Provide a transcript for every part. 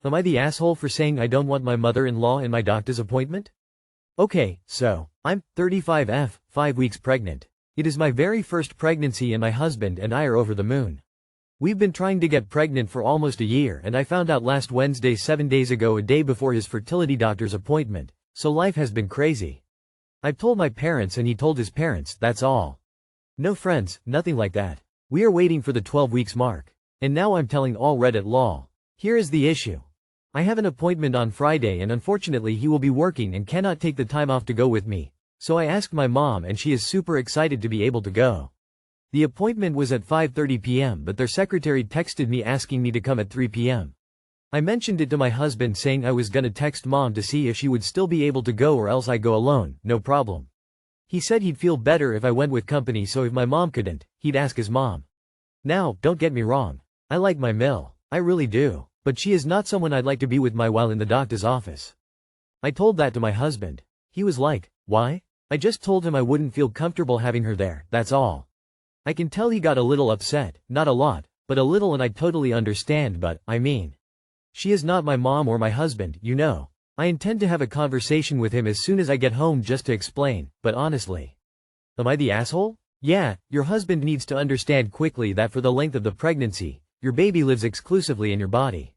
Am I the asshole for saying I don't want my mother-in-law in my doctor's appointment? Okay, so, I'm 35F, 5 weeks pregnant. It is my very first pregnancy and my husband and I are over the moon. We've been trying to get pregnant for almost a year and I found out last Wednesday 7 days ago, a day before his fertility doctor's appointment, so life has been crazy. I've told my parents and he told his parents, that's all. No friends, nothing like that. We are waiting for the 12 weeks mark. And now I'm telling all Red at law. Here is the issue. I have an appointment on Friday and unfortunately he will be working and cannot take the time off to go with me. So I asked my mom and she is super excited to be able to go. The appointment was at 5:30 p.m. but their secretary texted me asking me to come at 3 p.m. I mentioned it to my husband saying I was gonna text mom to see if she would still be able to go or else I go alone, no problem. He said he'd feel better if I went with company, so if my mom couldn't, he'd ask his mom. Now, don't get me wrong. I like my Mill. I really do. But she is not someone I'd like to be with while in the doctor's office. I told that to my husband. He was like, why? I just told him I wouldn't feel comfortable having her there, that's all. I can tell he got a little upset, not a lot, but a little, and I totally understand, but, I mean, she is not my mom or my husband, you know. I intend to have a conversation with him as soon as I get home just to explain, but honestly. Am I the asshole? Yeah, your husband needs to understand quickly that for the length of the pregnancy, your baby lives exclusively in your body.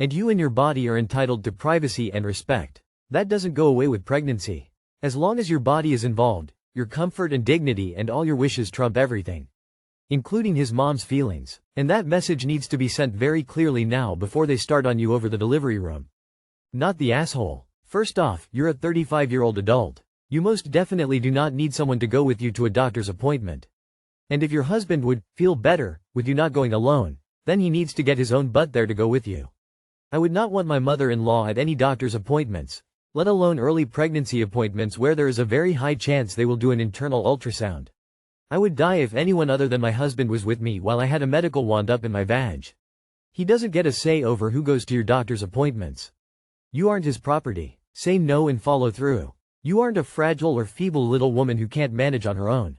And you and your body are entitled to privacy and respect. That doesn't go away with pregnancy. As long as your body is involved, your comfort and dignity and all your wishes trump everything. Including his mom's feelings. And that message needs to be sent very clearly now before they start on you over the delivery room. Not the asshole. First off, you're a 35-year-old adult. You most definitely do not need someone to go with you to a doctor's appointment. And if your husband would feel better with you not going alone, then he needs to get his own butt there to go with you. I would not want my mother-in-law at any doctor's appointments, let alone early pregnancy appointments where there is a very high chance they will do an internal ultrasound. I would die if anyone other than my husband was with me while I had a medical wand up in my vag. He doesn't get a say over who goes to your doctor's appointments. You aren't his property. Say no and follow through. You aren't a fragile or feeble little woman who can't manage on her own.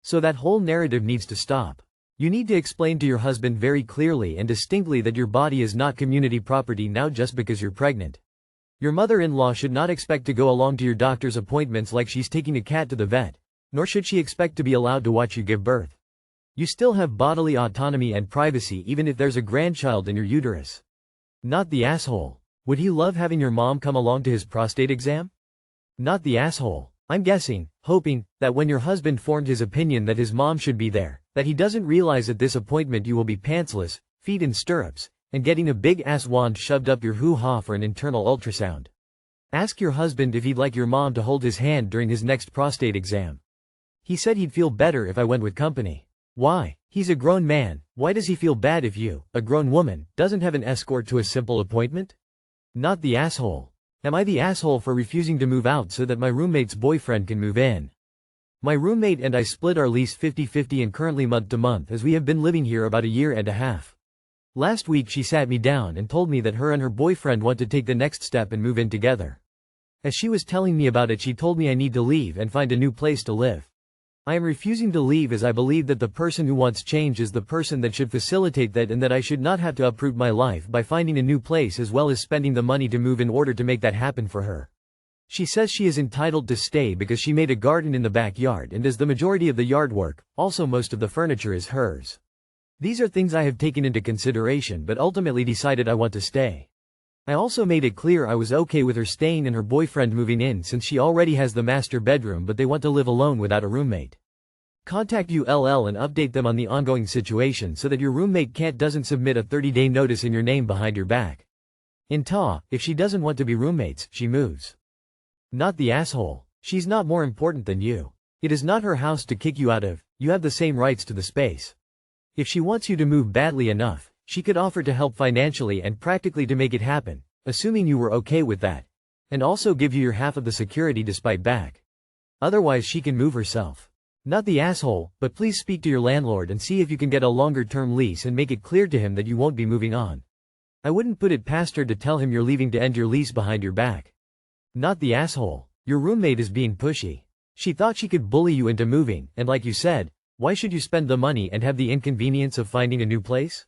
So that whole narrative needs to stop. You need to explain to your husband very clearly and distinctly that your body is not community property now just because you're pregnant. Your mother-in-law should not expect to go along to your doctor's appointments like she's taking a cat to the vet, nor should she expect to be allowed to watch you give birth. You still have bodily autonomy and privacy even if there's a grandchild in your uterus. Not the asshole. Would he love having your mom come along to his prostate exam? Not the asshole. I'm guessing, hoping, that when your husband formed his opinion that his mom should be there, that he doesn't realize at this appointment you will be pantsless, feet in stirrups, and getting a big-ass wand shoved up your hoo-ha for an internal ultrasound. Ask your husband if he'd like your mom to hold his hand during his next prostate exam. He said he'd feel better if I went with company. Why? He's a grown man. Why does he feel bad if you, a grown woman, doesn't have an escort to a simple appointment? Not the asshole. Am I the asshole for refusing to move out so that my roommate's boyfriend can move in? My roommate and I split our lease 50-50 and currently month to month as we have been living here about a year and a half. Last week she sat me down and told me that her and her boyfriend want to take the next step and move in together. As she was telling me about it, she told me I need to leave and find a new place to live. I am refusing to leave as I believe that the person who wants change is the person that should facilitate that, and that I should not have to uproot my life by finding a new place as well as spending the money to move in order to make that happen for her. She says she is entitled to stay because she made a garden in the backyard and does the majority of the yard work, also most of the furniture is hers. These are things I have taken into consideration but ultimately decided I want to stay. I also made it clear I was okay with her staying and her boyfriend moving in since she already has the master bedroom but they want to live alone without a roommate. Contact ULL and update them on the ongoing situation so that your roommate doesn't submit a 30-day notice in your name behind your back. In Ta, if she doesn't want to be roommates, she moves. Not the asshole. She's not more important than you. It is not her house to kick you out of, you have the same rights to the space. If she wants you to move badly enough, she could offer to help financially and practically to make it happen, assuming you were okay with that, and also give you your half of the security despite back. Otherwise she can move herself. Not the asshole, but please speak to your landlord and see if you can get a longer-term lease and make it clear to him that you won't be moving on. I wouldn't put it past her to tell him you're leaving to end your lease behind your back. Not the asshole. Your roommate is being pushy. She thought she could bully you into moving, and like you said, why should you spend the money and have the inconvenience of finding a new place?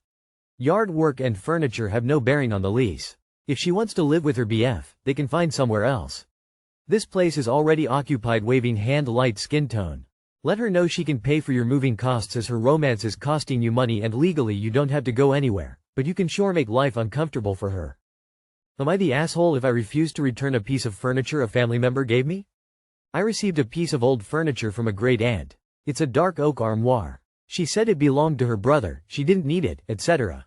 Yard work and furniture have no bearing on the lease. If she wants to live with her BF, they can find somewhere else. This place is already occupied, waving hand, light skin tone. Let her know she can pay for your moving costs, as her romance is costing you money and legally you don't have to go anywhere, but you can sure make life uncomfortable for her. Am I the asshole if I refuse to return a piece of furniture a family member gave me? I received a piece of old furniture from a great aunt. It's a dark oak armoire. She said it belonged to her brother, she didn't need it, etc.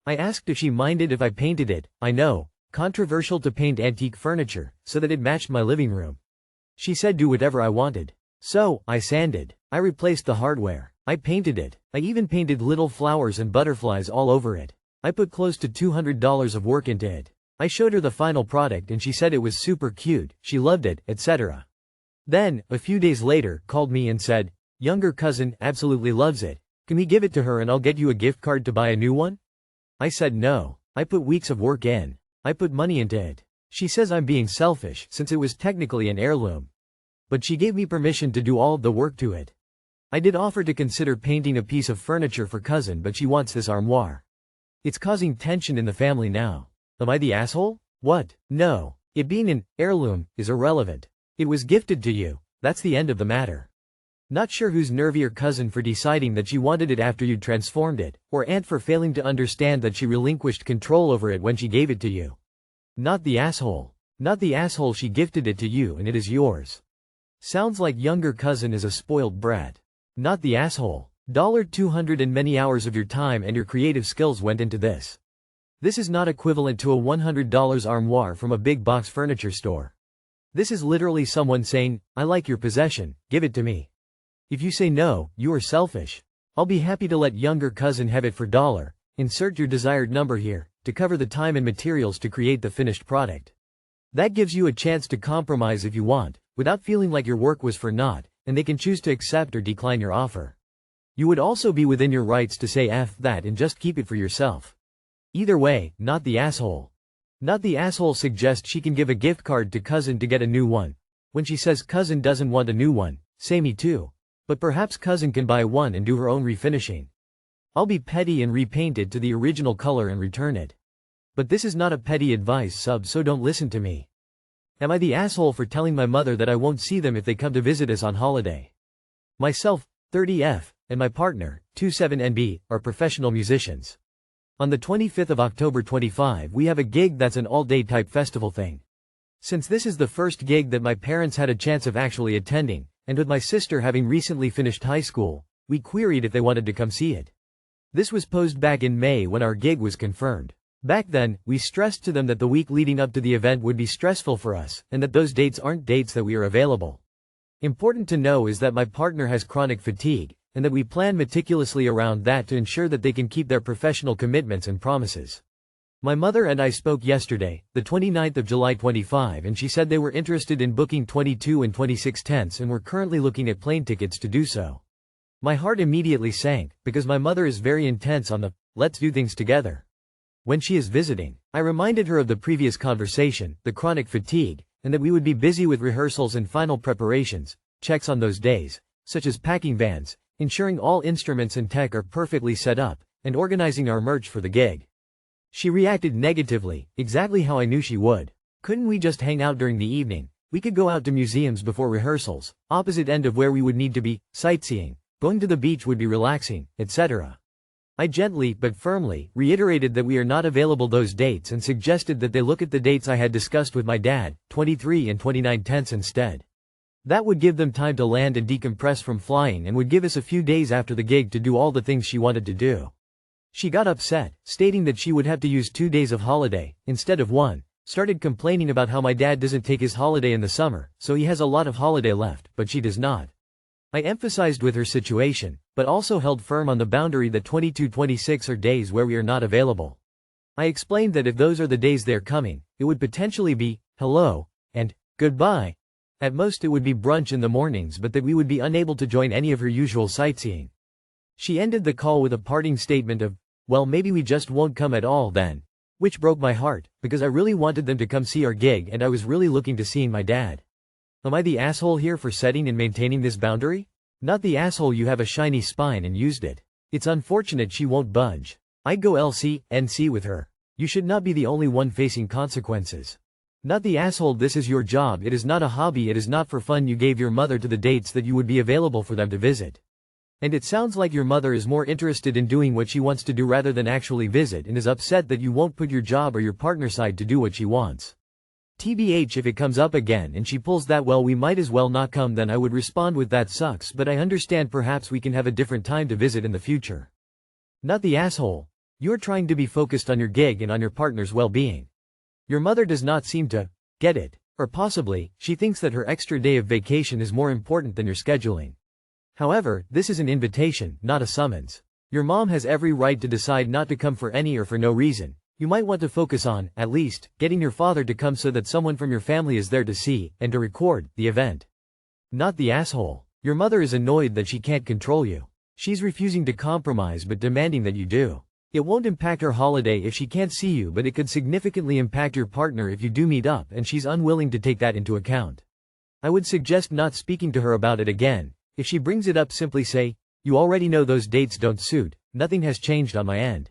I asked if she minded if I painted it. I know, controversial to paint antique furniture, so that it matched my living room. She said do whatever I wanted. So, I sanded. I replaced the hardware. I painted it. I even painted little flowers and butterflies all over it. I put close to $200 of work into it. I showed her the final product and she said it was super cute, she loved it, etc. Then, a few days later, called me and said, "Younger cousin absolutely loves it. Can we give it to her and I'll get you a gift card to buy a new one?" I said no. I put weeks of work in. I put money into it. She says I'm being selfish since it was technically an heirloom. But she gave me permission to do all of the work to it. I did offer to consider painting a piece of furniture for cousin, but she wants this armoire. It's causing tension in the family now. Am I the asshole? What? No. It being an heirloom is irrelevant. It was gifted to you. That's the end of the matter. Not sure who's nervier, cousin for deciding that she wanted it after you'd transformed it, or aunt for failing to understand that she relinquished control over it when she gave it to you. Not the asshole. Not the asshole, she gifted it to you and it is yours. Sounds like younger cousin is a spoiled brat. Not the asshole. $200 and many hours of your time and your creative skills went into this. This is not equivalent to a $100 armoire from a big box furniture store. This is literally someone saying, I like your possession, give it to me. If you say no, you are selfish. I'll be happy to let younger cousin have it for $. Insert your desired number here, to cover the time and materials to create the finished product. That gives you a chance to compromise if you want, without feeling like your work was for naught, and they can choose to accept or decline your offer. You would also be within your rights to say F that and just keep it for yourself. Either way, not the asshole. Not the asshole suggests she can give a gift card to cousin to get a new one. When she says cousin doesn't want a new one, say me too. But perhaps cousin can buy one and do her own refinishing. I'll be petty and repaint it to the original color and return it. But this is not a petty advice, sub, so don't listen to me. Am I the asshole for telling my mother that I won't see them if they come to visit us on holiday? Myself, 30F, and my partner, 27NB, are professional musicians. On the 25th of October 25 we have a gig that's an all-day type festival thing. Since this is the first gig that my parents had a chance of actually attending, and with my sister having recently finished high school, we queried if they wanted to come see it. This was posed back in May when our gig was confirmed. Back then, we stressed to them that the week leading up to the event would be stressful for us, and that those dates aren't dates that we are available. Important to know is that my partner has chronic fatigue, and that we plan meticulously around that to ensure that they can keep their professional commitments and promises. My mother and I spoke yesterday, the 29th of July 25, and she said they were interested in booking 22 and 26 tents and were currently looking at plane tickets to do so. My heart immediately sank, because my mother is very intense on the let's do things together. When she is visiting, I reminded her of the previous conversation, the chronic fatigue, and that we would be busy with rehearsals and final preparations, checks on those days, such as packing vans, ensuring all instruments and tech are perfectly set up, and organizing our merch for the gig. She reacted negatively, exactly how I knew she would. Couldn't we just hang out during the evening? We could go out to museums before rehearsals, opposite end of where we would need to be, sightseeing, going to the beach would be relaxing, etc. I gently, but firmly, reiterated that we are not available those dates and suggested that they look at the dates I had discussed with my dad, 23 and 29 tents instead. That would give them time to land and decompress from flying and would give us a few days after the gig to do all the things she wanted to do. She got upset, stating that she would have to use 2 days of holiday, instead of 1, started complaining about how my dad doesn't take his holiday in the summer, so he has a lot of holiday left, but she does not. I emphasized with her situation, but also held firm on the boundary that 22-26 are days where we are not available. I explained that if those are the days they're coming, it would potentially be, hello, and, goodbye. At most it would be brunch in the mornings, but that we would be unable to join any of her usual sightseeing. She ended the call with a parting statement of, well, maybe we just won't come at all then. Which broke my heart, because I really wanted them to come see our gig and I was really looking to seeing my dad. Am I the asshole here for setting and maintaining this boundary? Not the asshole, you have a shiny spine and used it. It's unfortunate she won't budge. I'd go LC, NC with her. You should not be the only one facing consequences. Not the asshole. This is your job, it is not a hobby, it is not for fun. You gave your mother to the dates that you would be available for them to visit. And it sounds like your mother is more interested in doing what she wants to do rather than actually visit, and is upset that you won't put your job or your partner's side to do what she wants. TBH, if it comes up again and she pulls that well we might as well not come, then I would respond with that sucks, but I understand, perhaps we can have a different time to visit in the future. Not the asshole. You're trying to be focused on your gig and on your partner's well-being. Your mother does not seem to get it, or possibly, she thinks that her extra day of vacation is more important than your scheduling. However, this is an invitation, not a summons. Your mom has every right to decide not to come for any or for no reason. You might want to focus on, at least, getting your father to come so that someone from your family is there to see, and to record, the event. Not the asshole. Your mother is annoyed that she can't control you. She's refusing to compromise but demanding that you do. It won't impact her holiday if she can't see you, but it could significantly impact your partner if you do meet up and she's unwilling to take that into account. I would suggest not speaking to her about it again. If she brings it up, simply say, "You already know those dates don't suit, nothing has changed on my end.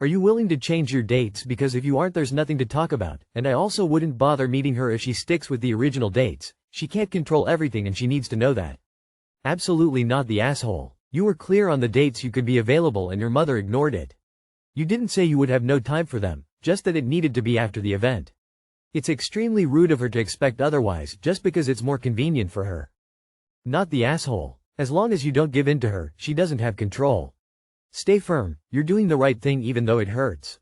Are you willing to change your dates? Because if you aren't, there's nothing to talk about, and I also wouldn't bother meeting her if she sticks with the original dates. She can't control everything and she needs to know that." Absolutely not the asshole. You were clear on the dates you could be available and your mother ignored it. You didn't say you would have no time for them, just that it needed to be after the event. It's extremely rude of her to expect otherwise just because it's more convenient for her. Not the asshole. As long as you don't give in to her, she doesn't have control. Stay firm, you're doing the right thing even though it hurts.